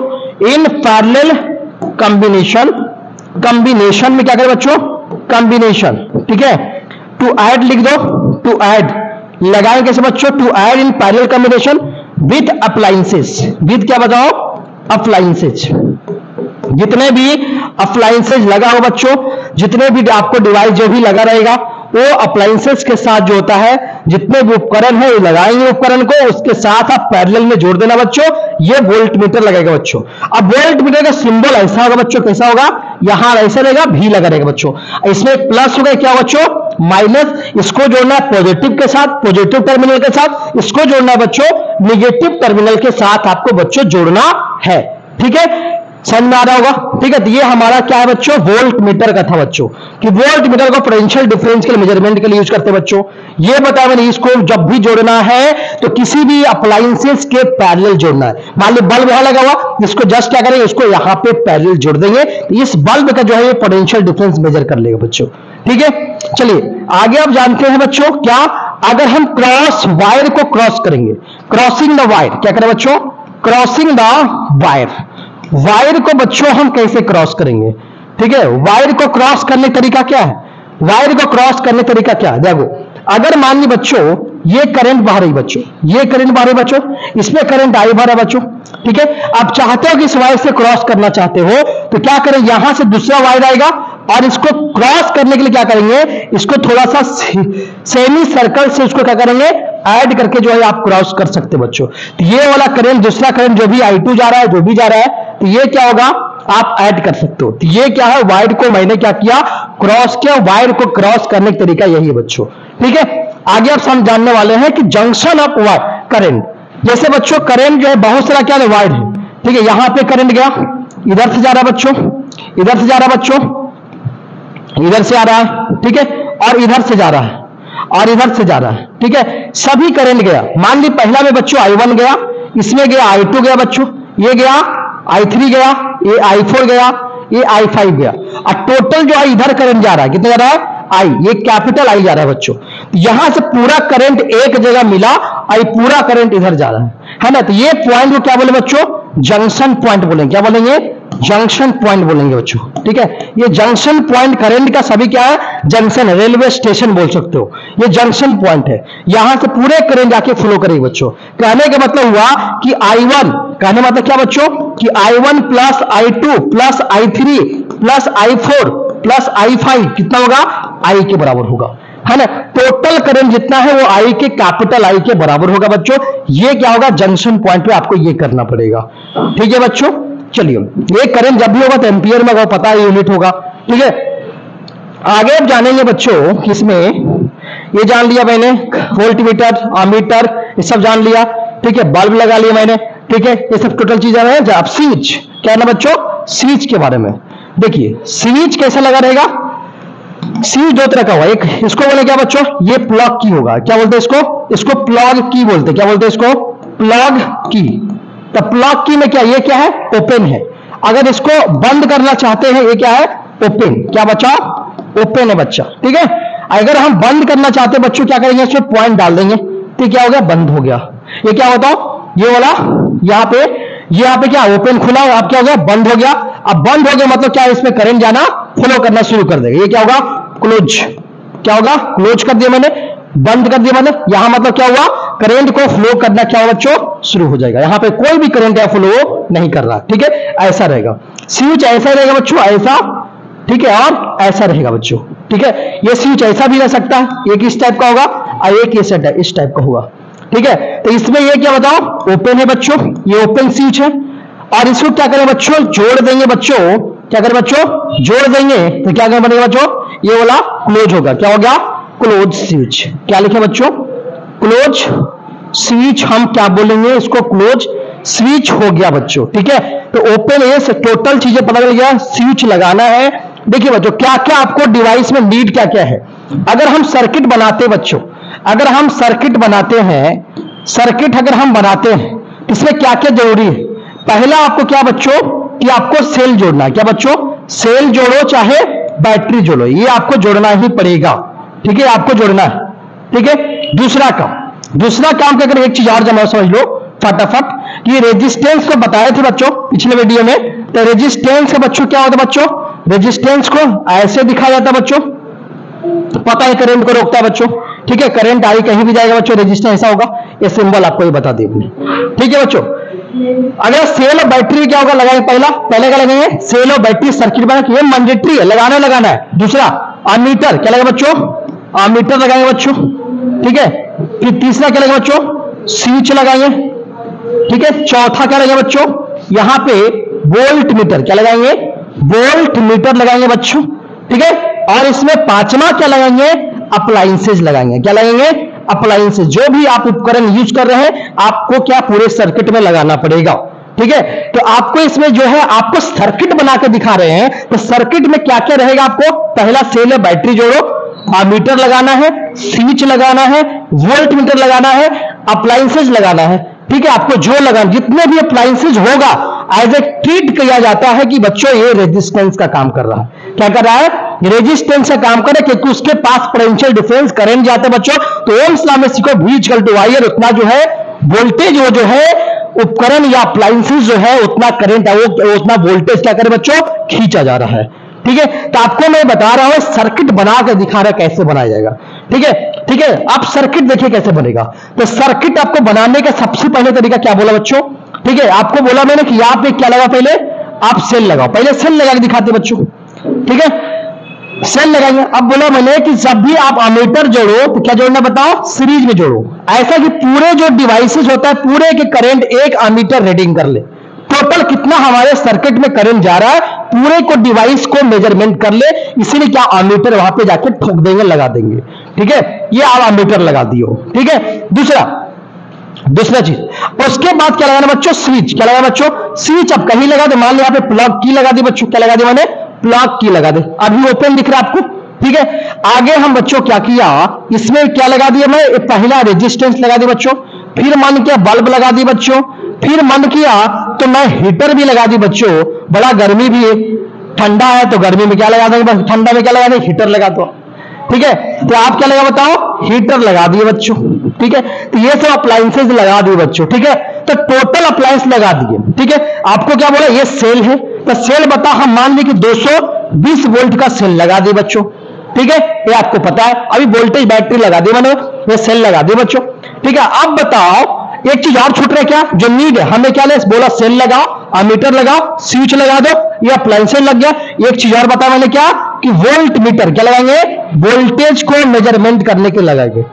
इन पैरेलल कॉम्बिनेशन। कॉम्बिनेशन में क्या करें बच्चों, कॉम्बिनेशन, ठीक है। टू ऐड लिख दो, टू ऐड लगाएंगे कैसे बच्चों, to add in parallel combination with appliances. With क्या बताओ, अप्लायंसेस। जितने भी अप्लायंसेस लगा हो बच्चों, जितने भी आपको डिवाइस जो भी लगा रहेगा, वो अप्लायंसेस के साथ जो होता है, जितने भी उपकरण है लगाएंगे उपकरण को, उसके साथ आप पैरेलल में जोड़ देना बच्चों, ये वोल्ट मीटर लगेगा बच्चों। अब वोल्ट मीटर का सिंबल ऐसा होगा बच्चों, कैसा होगा, यहां ऐसा रहेगा, भी लगा रहेगा बच्चों। इसमें एक प्लस होगा, क्या बच्चों, माइनस। इसको जोड़ना है पॉजिटिव के साथ, पॉजिटिव टर्मिनल के साथ। इसको जोड़ना है बच्चों निगेटिव टर्मिनल के साथ, आपको बच्चों जोड़ना है, ठीक है। समझ में आ रहा होगा, ठीक है। तो ये हमारा क्या है बच्चों, वोल्ट मीटर का था बच्चों, कि वोल्ट मीटर को पोटेंशियल डिफरेंस के लिए, मेजरमेंट के लिए यूज करते हैं बच्चों। ये बताया मैंने, इसको जब भी जोड़ना है तो किसी भी अप्लायंसेस के पैरेलल जोड़ना है। मान लो बल्ब यहां लगा हुआ, इसको जस्ट क्या करेंगे, इसको यहां पे पैरेलल जोड़ देंगे, तो इस बल्ब का जो है ये पोटेंशियल डिफरेंस मेजर कर लेगा बच्चों, ठीक है। चलिए आगे आप जानते हैं बच्चों, क्या अगर हम क्रॉस वायर को क्रॉस करेंगे, क्रॉसिंग द वायर, क्या करें बच्चों, क्रॉसिंग द वायर। वायर को बच्चों हम कैसे क्रॉस करेंगे, ठीक है। वायर को क्रॉस करने का तरीका क्या है, वायर को क्रॉस करने का तरीका क्या है, देखो, अगर मान ली बच्चों ये करंट बाहर है बच्चों, ये करंट बाहर है बच्चों, इसमें करंट आई भर है बच्चों, ठीक है। आप चाहते हो कि इस वायर से क्रॉस करना चाहते हो, तो क्या करें, यहां से दूसरा वायर आएगा और इसको क्रॉस करने के लिए क्या करेंगे, इसको थोड़ा सा सेमी सर्कल से उसको क्या करेंगे, ऐड करके जो है आप क्रॉस कर सकते बच्चों। तो ये वाला करंट, दूसरा करंट जो भी I2 जा रहा है, जो भी जा रहा है, तो ये क्या होगा, आप ऐड कर सकते हो। तो ये क्या है, वायर को मैंने क्या किया, क्रॉस किया। वायर को क्रॉस करने का तरीका यही है बच्चों, ठीक है। आगे आप हम जानने वाले हैं कि जंक्शन ऑफ वायर करंट। जैसे बच्चों करंट जो है बहुत सारा क्या है, वायर है, ठीक है। यहां पे करंट गया, इधर से जा रहा है बच्चों, इधर से जा रहा है बच्चों, इधर से आ रहा है, ठीक है, और इधर से जा रहा है, और इधर से जा रहा है, ठीक है। सभी करंट गया। मान ली पहला में बच्चों I1 गया, इसमें गया I2 गया बच्चों, ये गया I3 गया, ये I4 गया, ये I5 गया, और टोटल जो है इधर करंट जा रहा है, कितना जा रहा है, I, ये कैपिटल I जा रहा है बच्चों। यहां से पूरा करंट एक जगह मिला, और पूरा करंट इधर जा रहा है ना। तो ये पॉइंट को क्या बोले बच्चों, जंक्शन पॉइंट बोलेंगे। क्या बोलेंगे, जंक्शन पॉइंट बोलेंगे बच्चों, ठीक है। ये जंक्शन पॉइंट करंट का सभी क्या है, जंक्शन, रेलवे स्टेशन बोल सकते हो, ये जंक्शन पॉइंट है। यहां से पूरे करंट जाके फ्लो करेगी बच्चों। कहने का मतलब हुआ कि I1, कहने मतलब क्या बच्चों, कि I1 plus I2 plus I3 plus I4 plus I5 कितना होगा, I के बराबर होगा, है ना। टोटल करंट जितना है वो I के, कैपिटल I के बराबर होगा बच्चों। ये क्या होगा, जंक्शन पॉइंट पे आपको ये करना पड़ेगा, ठीक है बच्चों। चलिए, ये करंट जब भी होगा तो एम्पियर में होगा, पता है यूनिट होगा, ठीक है। आगे आप जानेंगे बच्चों किसमें, ये जान लिया मैंने, वोल्टमीटर, अमीटर, ये सब जान लिया, ठीक है। बल्ब लगा लिया मैंने, ठीक है, ये सब टोटल चीजें हैं। अब स्विच, क्या है ना बच्चों, स्विच के बारे में देखिए, स्विच कैसा लगा रहेगा। स्विच दो तरह का हुआ, एक इसको बोले क्या बच्चों, ये प्लग की होगा, क्या बोलते हैं इसको, इसको प्लग की बोलते हैं, क्या बोलते हैं इसको, प्लग की। तो प्लग की में क्या, ये क्या है, ओपन है। अगर इसको बंद करना चाहते हैं, ये क्या है, ओपन, क्या बच्चा, ओपन है बच्चा, ठीक है। अगर हम बंद करना चाहते हैं बच्चों, क्या करेंगे, इसमें पॉइंट डाल देंगे, तो क्या हो गया, बंद हो गया। ये क्या बताओ, ये वाला यहाँ पे क्या ओपन खुला, अब क्या हो गया, बंद हो गया। अब बंद हो गया मतलब क्या, इसमें करंट जाना फ्लो करना शुरू कर देगा, ये क्या होगा, क्लोज। क्या होगा, क्लोज कर दिया मैंने, बंद कर दिया मैंने। यहां मतलब क्या हुआ, करंट को फ्लो करना क्या होगा बच्चों, शुरू हो जाएगा। यहां पे कोई भी करंट या फ्लो नहीं कर रहा, ठीक है। ऐसा रहेगा स्विच, ऐसा रहेगा बच्चों, ऐसा, ठीक है, और ऐसा रहेगा बच्चों, ठीक है। ये स्विच ऐसा भी रह सकता है, एक इस टाइप का होगा और एक इस टाइप का होगा, ठीक है। तो इसमें ये क्या बताओ, ओपन है बच्चों, ये ओपन स्विच है। और इसको क्या करें बच्चों, जोड़ देंगे बच्चों, क्या करें बच्चों, जोड़ देंगे, तो क्या करना पड़ेगा बच्चों, ये वाला क्लोज होगा, क्या हो गया, क्लोज स्विच। क्या लिखे बच्चों, क्लोज स्विच, हम क्या बोलेंगे इसको, क्लोज स्विच हो गया बच्चों, ठीक है। तो ओपन ए से टोटल चीजें पता चल गया, स्विच लगाना है। देखिए बच्चों क्या क्या आपको डिवाइस में नीड क्या क्या है। अगर हम सर्किट बनाते बच्चों, अगर हम सर्किट बनाते हैं, सर्किट अगर हम बनाते हैं इसमें क्या क्या जरूरी है। पहला आपको क्या बच्चों कि आपको सेल जोड़ना है। क्या बच्चों, सेल जोड़ो चाहे बैटरी जोड़ो, ये आपको जोड़ना ही पड़ेगा, ठीक है, आपको जोड़ना है, ठीक है। दूसरा काम क्या करें, एक चीज और जमा समझ लो फटाफट कि रेजिस्टेंस को बताए थे बच्चों पिछले वीडियो में। तो रेजिस्टेंस का बच्चों क्या होता है बच्चों, रेजिस्टेंस को ऐसे दिखाया जाता है बच्चों, पता है करंट को रोकता है बच्चों, ठीक है। करंट आई कहीं भी जाएगा बच्चों, रेजिस्टेंस ऐसा होगा, ये सिंबल आपको ये बता दी अपने, ठीक है बच्चों। अगर सेल और बैटरी क्या होगा लगाएंगे, पहले क्या लगाएंगे, सेल और बैटरी सर्किट बना, ये मैंडेटरी है, लगाना है। दूसरा अमीटर, क्या लगेगा बच्चों, अमीटर लगाएंगे बच्चों, ठीक है। फिर तीसरा क्या लगेगा बच्चों, स्विच लगाएंगे, ठीक है। चौथा क्या लगेगा बच्चों, यहां पे वोल्ट मीटर, क्या लगाएंगे, वोल्ट मीटर लगाएंगे बच्चों, ठीक है। और इसमें पांचवा क्या लगाएंगे, अप्लायंसेज लगाएंगे। क्या लगाएंगे, अप्लायंसेज। जो भी आप उपकरण यूज कर रहे हैं आपको क्या पूरे सर्किट में लगाना पड़ेगा, ठीक है। तो आपको इसमें जो है आपको सर्किट बना के दिखा रहे हैं, तो सर्किट में क्या क्या रहेगा आपको, पहला सेल है, बैटरी जोड़ो, मीटर लगाना है, स्विच लगाना है, वोल्ट मीटर लगाना है, अप्लायंसेज लगाना है, ठीक है। आपको जो लगाना, जितने भी अप्लायंसेज होगा एज ए ट्रीट किया जाता है कि बच्चों ये रेजिस्टेंस का काम कर रहा है। क्या कर रहा है, रेजिस्टेंस का काम करे, क्योंकि उसके पास पोटेंशियल डिफरेंस करंट जाता है बच्चों। तो ओम्स लॉ में सीखो V = I, उतना जो है वोल्टेज, वो जो है उपकरण या अप्लायंसेज जो है उतना करंट है, वो उतना वोल्टेज क्या करे बच्चों, खींचा जा रहा है, ठीक है। तो आपको मैं बता रहा हूं सर्किट बना के दिखा रहा है कैसे बनाया जाएगा, ठीक है, ठीक है। आप सर्किट देखिए कैसे बनेगा। तो सर्किट आपको बनाने का सबसे पहले तरीका क्या बोला बच्चों, ठीक है। आपको बोला मैंने कि यहां पे क्या लगा, पहले आप सेल लगाओ, पहले सेल लगा के दिखाते बच्चों, ठीक है। सेल लगाएंगे। अब बोला मैंने कि जब भी आप अमीटर जोड़ो तो क्या जोड़ना बताओ, सीरीज में जोड़ो, ऐसा कि पूरे जो डिवाइसेस होता है पूरे के करंट एक अमीटर रीडिंग कर ले। टोटल कितना हमारे सर्किट में करंट जा रहा है पूरे को डिवाइस को मेजरमेंट कर ले, इसीलिए क्या अमीटर वहां पे जाके ठोक देंगे, लगा देंगे, ठीक है। ये आप अमीटर लगा दियो, ठीक है। दूसरा चीज, उसके बाद क्या लगाना बच्चों, स्विच। क्या लगाना बच्चों, स्विच। अब कहीं लगा दे, मान लो यहाँ पे प्लग की लगा दी बच्चों, क्या लगा दी मैंने, प्लग की लगा दे। अभी ओपन दिख रहा है आपको, ठीक है। आगे हम बच्चों क्या किया, इसमें क्या लगा दिया मैं, पहला रेजिस्टेंस लगा दी बच्चों, फिर मन किया बल्ब लगा दी बच्चों, फिर मन किया तो मैं हीटर भी लगा दी बच्चों। बड़ा गर्मी भी है, ठंडा है तो गर्मी में क्या लगा देंगे, ठंडा में क्या लगा देंगे, हीटर लगा दो, ठीक है। तो आप क्या लगा बताओ, हीटर लगा दिए बच्चों, ठीक है। तो ये सब अप्लायंसेज लगा दिए बच्चों, ठीक है। तो टोटल अप्लायंस लगा दिए, ठीक है। आपको क्या बोला, ये सेल है, तो सेल बता, हम मान ली कि 220 वोल्ट का सेल लगा दिए बच्चों, ठीक है। ये आपको पता है। अभी वोल्टेज बैटरी लगा दी मैंने, ये सेल लगा दी बच्चों, ठीक है। अब बताओ एक चीज और छूट रहा है क्या, जो नीड है, हमें क्या ले बोला, सेल लगाओ, अमीटर लगाओ, स्विच लगा दो, ये अप्लायंसेज लग गया। एक चीज और बता मैंने क्या कि वोल्ट मीटर, क्या लगाएंगे, वोल्टेज को मेजरमेंट करने के लगाएंगे,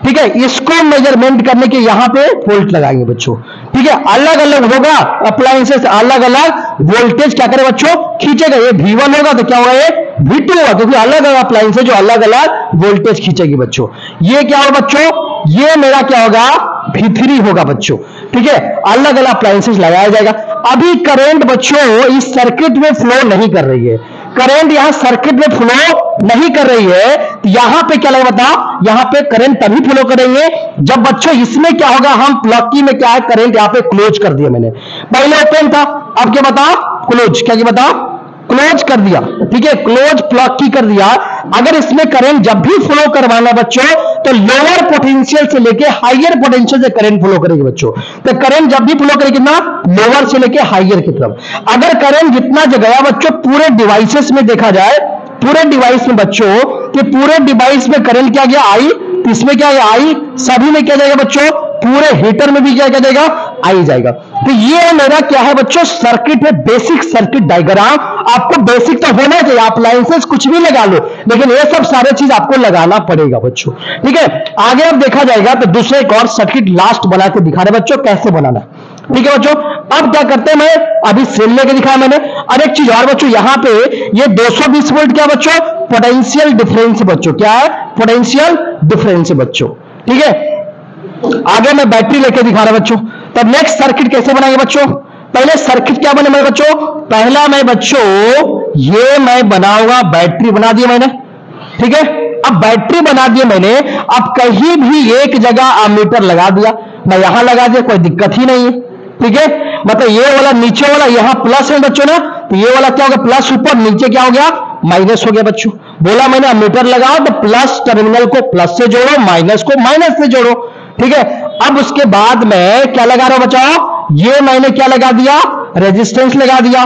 ठीक है। इसको मेजरमेंट करने के यहां पे वोल्ट लगाएंगे बच्चों, ठीक है। अलग अलग होगा अप्लायंसेस, अलग अलग वोल्टेज क्या करे बच्चों, खींचेगा। ये V1 होगा तो क्या होगा, ये V2 होगा, क्योंकि अलग अलग अप्लायंसेस जो अलग अलग वोल्टेज खींचेगी बच्चों। ये क्या होगा बच्चों, ये मेरा क्या होगा, V3 होगा बच्चों, ठीक है। अलग अलग अप्लायंसेस लगाया जाएगा। अभी करंट बच्चों इस सर्किट में फ्लो नहीं कर रही है, करंट यहां सर्किट में फ्लो नहीं कर रही है, तो यहां पे क्या लगेगा बताओ, यहां पे करंट तभी फ्लो करेंगे जब बच्चों इसमें क्या होगा, हम प्लग की में क्या है, करंट यहां पे क्लोज कर दिया मैंने, पहले ओपन था, अब क्या बताओ, क्लोज। क्या बताओ, क्लोज कर दिया, ठीक है। क्लोज प्लग की कर दिया। अगर इसमें करंट जब भी फ्लो करवाना बच्चों तो लोअर पोटेंशियल से लेके हायर पोटेंशियल से करंट फ्लो करेगी बच्चों। तो करंट जब भी फ्लो करेगी कितना, लोअर से लेके हायर की तरफ। अगर करंट जितना गया बच्चों पूरे डिवाइसेस में देखा जाए, पूरे डिवाइस में बच्चों कि पूरे डिवाइस में करंट क्या गया, आई, तो इसमें क्या गया, आई, सभी में क्या जाएगा बच्चों, पूरे हीटर में भी क्या जाएगा, आई जाएगा। तो ये मेरा क्या है बच्चों, सर्किट है, बेसिक सर्किट डायग्राम। आपको बेसिक तो होना चाहिए, आप लाइसेंस कुछ भी लगा लो, लेकिन ये सब सारे चीज आपको लगाना पड़ेगा बच्चों, ठीक है। आगे अब देखा जाएगा तो दूसरे एक और सर्किट लास्ट बना के दिखा रहे बच्चों कैसे बनाना, ठीक है बच्चों। अब क्या करते हैं, मैं अभी सेल लेके दिखाया मैंने। और एक चीज और बच्चों, यहां पे ये 220 वोल्ट क्या बच्चों, पोटेंशियल डिफरेंस बच्चों, क्या है, पोटेंशियल डिफरेंस बच्चों, ठीक है। आगे मैं बैटरी लेके दिखा रहा बच्चों। तब नेक्स्ट सर्किट कैसे बनाएंगे बच्चों? पहले सर्किट क्या बने मेरे बच्चों? पहला मैं बच्चों ये मैं बनाऊंगा, बैटरी बना दी मैंने, ठीक है। अब बैटरी बना दी मैंने, अब कहीं भी एक जगह एमीटर लगा दिया, मैं यहां लगा दिया, कोई दिक्कत ही नहीं है, ठीक है। मतलब ये वाला नीचे वाला यहां प्लस है बच्चों ना, तो ये वाला क्या हो गया प्लस, ऊपर, नीचे क्या हो गया माइनस हो गया बच्चों। बोला मैंने एमीटर लगाओ तो प्लस टर्मिनल को प्लस से जोड़ो, माइनस को माइनस से जोड़ो, ठीक है। अब उसके बाद मैं क्या लगा रहा हूं बच्चों? ये मैंने क्या लगा दिया? रेजिस्टेंस लगा दिया,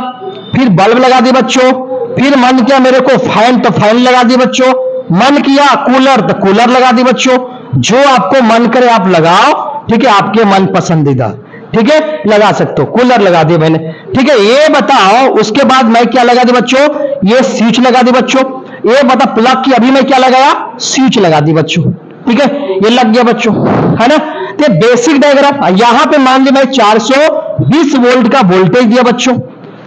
फिर बल्ब लगा दिया बच्चों, फिर मन किया मेरे को फैन, तो फैन लगा दिया बच्चों, मन किया कूलर तो कूलर लगा दी बच्चों। जो आपको मन करे आप लगाओ, ठीक है, आपके मन पसंदीदा, ठीक है, लगा सकते हो। कूलर लगा दिया मैंने, ठीक है। ये बताओ उसके बाद मैं क्या लगा दी बच्चों? ये स्विच लगा दी बच्चों। ये बता प्लग की अभी मैं क्या लगाया? स्विच लगा दी बच्चों, ठीक है, ये लग गया बच्चों, है ना। तो बेसिक डायग्राम यहां पे मान लिया मैं 420 वोल्ट का वोल्टेज दिया बच्चों।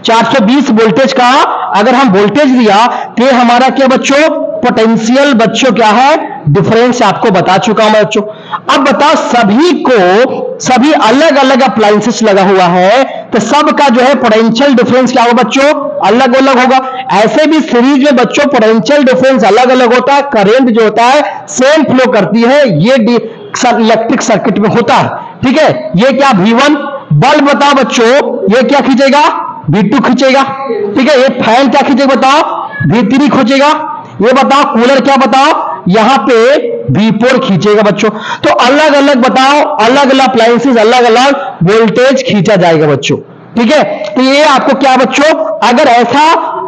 420 वोल्टेज का अगर हम वोल्टेज दिया तो हमारा क्या बच्चों? पोटेंशियल बच्चों क्या है? डिफरेंस आपको बता चुका हूं बच्चों। अब बताओ सभी अलग अलग अप्लायंसेस लगा हुआ है, तो सबका जो है पोटेंशियल डिफरेंस क्या होगा बच्चों? अलग अलग होगा। ऐसे भी सीरीज में बच्चों पोटेंशियल डिफरेंस अलग अलग होता है, करंट जो होता है सेम फ्लो करती है, ये इलेक्ट्रिक सर्किट में होता है, ठीक है। ये क्या V1, बल्ब बताओ बच्चों ये क्या खींचेगा? V2 खींचेगा, ठीक है। ये फैन क्या खींचेगा बताओ? V3 खींचेगा। ये बताओ कूलर क्या बताओ? यहां पे V4 खींचेगा बच्चों। तो अलग अलग बताओ, अलग अलग अप्लायंसेस अलग अलग वोल्टेज खींचा जाएगा बच्चों, ठीक है। तो ये आपको क्या बच्चों,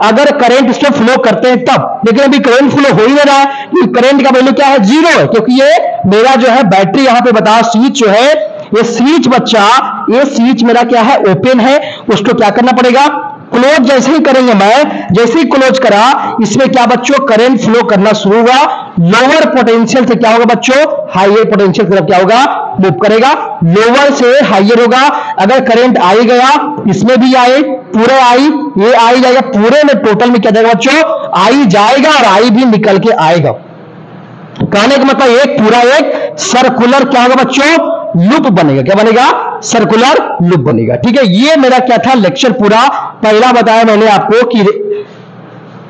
अगर करंट इसमें फ्लो करते हैं तब, लेकिन अभी करंट फ्लो हो ही नहीं रहा है, करंट का वैल्यू क्या है? 0 है, क्योंकि ये मेरा जो है बैटरी यहां पे बताओ स्विच जो है, ये स्विच बच्चा, ये स्विच मेरा क्या है? ओपन है। उसको क्या करना पड़ेगा? क्लोज जैसे ही करेंगे, मैं जैसे ही क्लोज करा इसमें क्या बच्चों? करंट फ्लो करना शुरू हुआ। लोअर पोटेंशियल से क्या होगा बच्चों? हायर पोटेंशियल की तरफ क्या होगा? मूव करेगा। लोअर से हायर होगा। अगर करंट आई गया, इसमें भी आए, पूरे आई, ये आई जाएगा, पूरे में टोटल में क्या जाएगा बच्चों? आई जाएगा और आई भी निकल के आएगा। कहने का मतलब एक पूरा एक सर्कुलर क्या होगा बच्चों? लूप बनेगा। क्या बनेगा? सर्कुलर लूप बनेगा, ठीक है। ये मेरा क्या था लेक्चर पूरा। पहला बताया मैंने आपको कि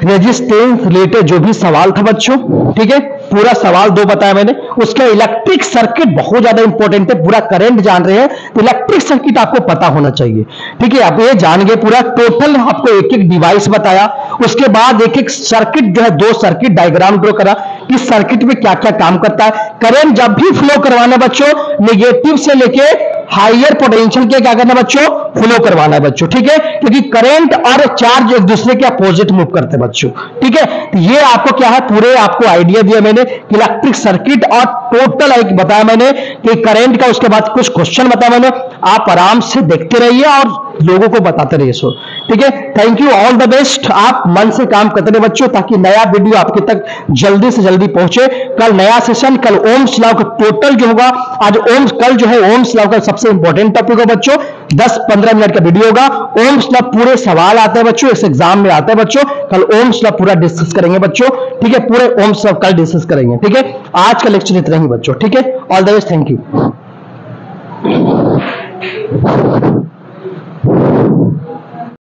रेजिस्टेंस रिलेटेड जो भी सवाल था बच्चों, ठीक है, पूरा सवाल 2 बताया मैंने। उसके इलेक्ट्रिक सर्किट बहुत ज्यादा इंपॉर्टेंट है, पूरा करंट जान रहे हैं तो इलेक्ट्रिक सर्किट आपको पता होना चाहिए, ठीक है। आप ये जान गए पूरा टोटल, आपको एक एक डिवाइस बताया। उसके बाद एक एक सर्किट जो है 2 सर्किट डायग्राम ड्रॉ करा कि सर्किट में क्या क्या काम करता है। करंट जब भी फ्लो करवाना बच्चों, नेगेटिव से लेके हायर पोटेंशियल के क्या करना बच्चों? फ्लो करवाना है बच्चों, ठीक है, क्योंकि करंट और चार्ज एक दूसरे के अपोजिट मूव करते हैं बच्चों, ठीक है। तो ये आपको क्या है, पूरे आपको आइडिया दिया मैंने इलेक्ट्रिक सर्किट और टोटल एक बताया मैंने कि करंट का। उसके बाद कुछ क्वेश्चन बताया मैंने, आप आराम से देखते रहिए और लोगों को बताते रहिए सो, ठीक है। Thank you, all the best. आप मन से काम करते रहिए बच्चों, ताकि नया वीडियो आपके तक जल्दी से जल्दी पहुंचे। कल नया सेशन, कल ओम्स लॉ का टोटल जो होगा, आज ओम्स, कल जो है ओम्स लॉ का सबसे इंपॉर्टेंट टॉपिक होगा बच्चों। 10-15 मिनट का वीडियो होगा। ओम्स लॉ पूरे सवाल आते हैं बच्चों, इस एग्जाम में आता है बच्चों। कल ओम्स लॉ पूरा डिस्कस करेंगे बच्चों, ठीक है। पूरे ओम्स लॉ कल डिस्कस करेंगे, ठीक है। आज का लेक्चर इतना ही बच्चों, ठीक है। All the best, thank you.